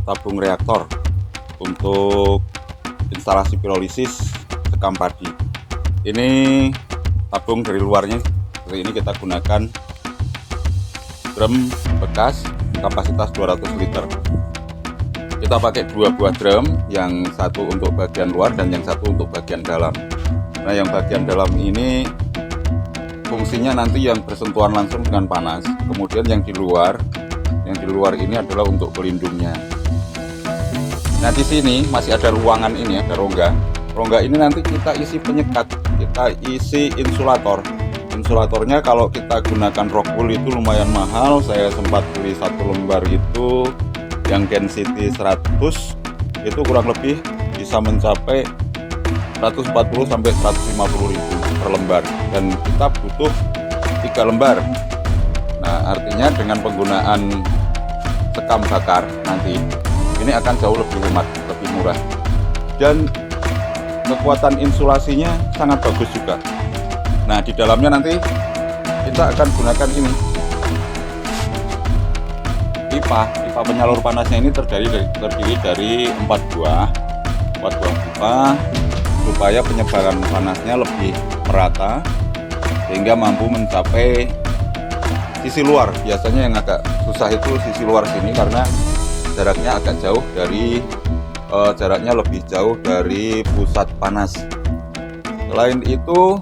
tabung reaktor untuk instalasi pirolisis sekam padi. Ini tabung dari luarnya seperti ini, kita gunakan drum bekas kapasitas 200 liter. Kita pakai dua buah drum, yang satu untuk bagian luar dan yang satu untuk bagian dalam. Nah, yang bagian dalam ini fungsinya nanti yang bersentuhan langsung dengan panas. Kemudian yang di luar ini adalah untuk pelindungnya. Nah, di sini masih ada ruangan ini, ada rongga. Rongga ini nanti kita isi penyekat, kita isi insulator. Insulatornya kalau kita gunakan Rockwool itu lumayan mahal. Saya sempat beli satu lembar itu yang density 100, itu kurang lebih bisa mencapai 140 sampai 150 ribu per lembar, dan kita butuh 3 lembar. Nah, artinya dengan penggunaan sekam bakar nanti ini akan jauh lebih hemat, lebih murah, dan kekuatan insulasinya sangat bagus juga. Nah, di dalamnya nanti kita akan gunakan ini pipa penyalur panasnya. Ini terdiri dari 4 buah pipa, supaya penyebaran panasnya lebih merata sehingga mampu mencapai sisi luar. Biasanya yang agak susah itu sisi luar sini karena jaraknya agak jauh dari jaraknya lebih jauh dari pusat panas. Selain itu,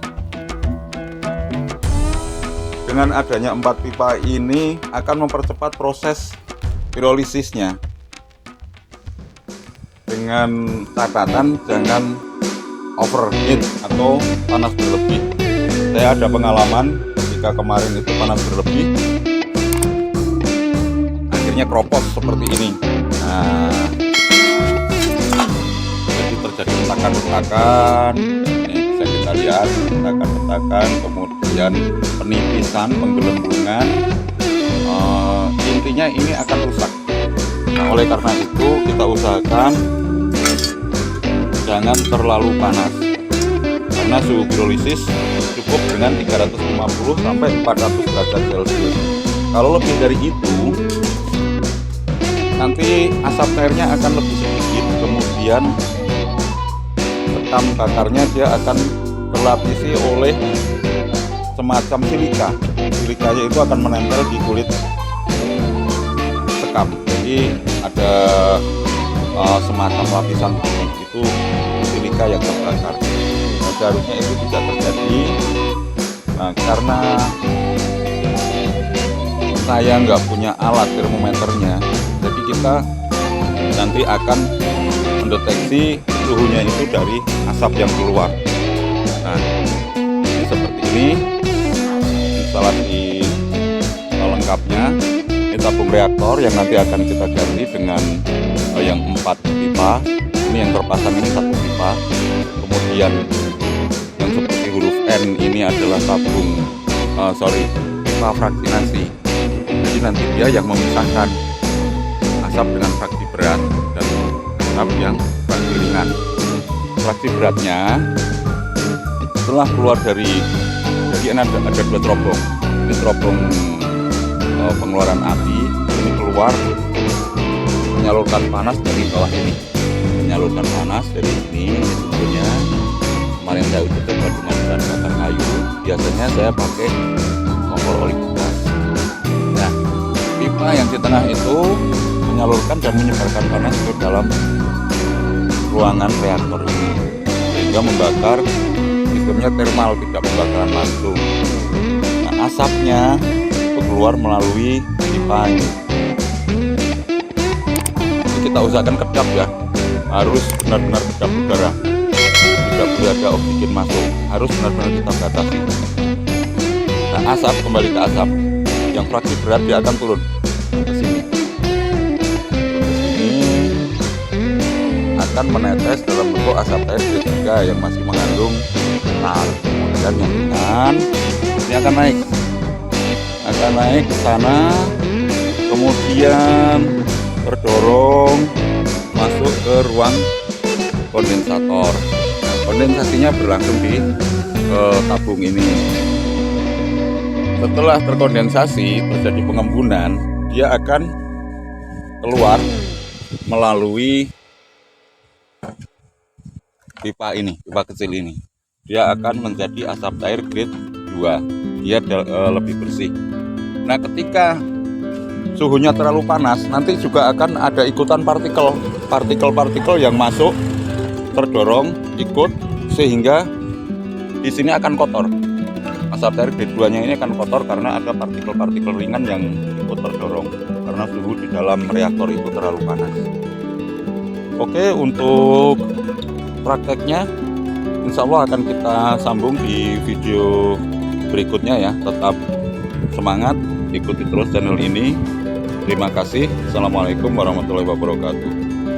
dengan adanya 4 pipa ini akan mempercepat proses pirolisisnya, dengan catatan jangan overheat atau panas berlebih. Saya ada pengalaman ketika kemarin itu panas berlebih, akhirnya keropos seperti ini. Nah, jadi terjadi retakan-retakan. Ini bisa kita lihat retakan-retakan, kemudian penipisan, penggelembungan. Intinya ini akan rusak. Nah, oleh karena itu kita usahakan jangan terlalu panas, karena suhu pirolisis cukup dengan 350 sampai 400 derajat Celcius. Kalau lebih dari itu, nanti asap cairnya akan lebih sedikit, kemudian sekam bakarnya dia akan terlapisi oleh semacam silika. Silikanya itu akan menempel di kulit sekam, jadi ada semacam lapisan putih, itu silika yang terbakar. Nah, seharusnya itu tidak terjadi. Nah, karena saya nggak punya alat termometernya, jadi kita nanti akan mendeteksi suhunya itu dari asap yang keluar. Nah, ini seperti ini instalasi lengkapnya. Ini tabung reaktor yang nanti akan kita ganti dengan yang 4 pipa. Ini yang terpasang ini 1 pipa. Kemudian yang seperti huruf N ini adalah tabung pipa fraksinasi. Jadi nanti dia yang memisahkan asap dengan fraksi berat dan asap yang fraksi ringan. Fraksi beratnya setelah keluar dari, jadi ada 2 terobong. Ini terobong pengeluaran api, ini keluar menyalurkan panas dari bawah ini, menyalurkan panas dari ini sebetulnya. Kemarin saya uji coba dengan bahan bakar kayu, biasanya saya pakai kompor oli bekas. Nah, pipa yang di tengah itu menyalurkan dan menyebarkan panas ke dalam ruangan reaktor ini, sehingga membakar, sistemnya termal, tidak pembakaran langsung. Nah, asapnya itu keluar melalui pipa ini. Kita usahakan kedap ya, harus benar-benar kedap udara, tidak boleh ada oksigen masuk, harus benar-benar kita batasi. Nah, asap kembali ke asap, yang fraksi berat dia akan turun ke sini. Akan menetes dalam bentuk asap cair D3 yang masih mengandung tar. Kemudian yang ringan ini akan naik ke sana, kemudian terdorong masuk ke ruang kondensator. Nah, kondensasinya berlangsung di tabung ini. Setelah terkondensasi terjadi pengembunan, dia akan keluar melalui pipa ini, pipa kecil ini. Dia akan menjadi asap cair grade 2. Dia lebih bersih. Nah, ketika suhunya terlalu panas, nanti juga akan ada ikutan partikel yang masuk, terdorong, ikut, sehingga di sini akan kotor. Asap cair grade 2-nya ini akan kotor karena ada partikel-partikel ringan yang ikut terdorong karena suhu di dalam reaktor itu terlalu panas. Oke, untuk prakteknya insya Allah akan kita sambung di video berikutnya ya. Tetap semangat, ikuti terus channel ini. Terima kasih. Assalamualaikum warahmatullahi wabarakatuh.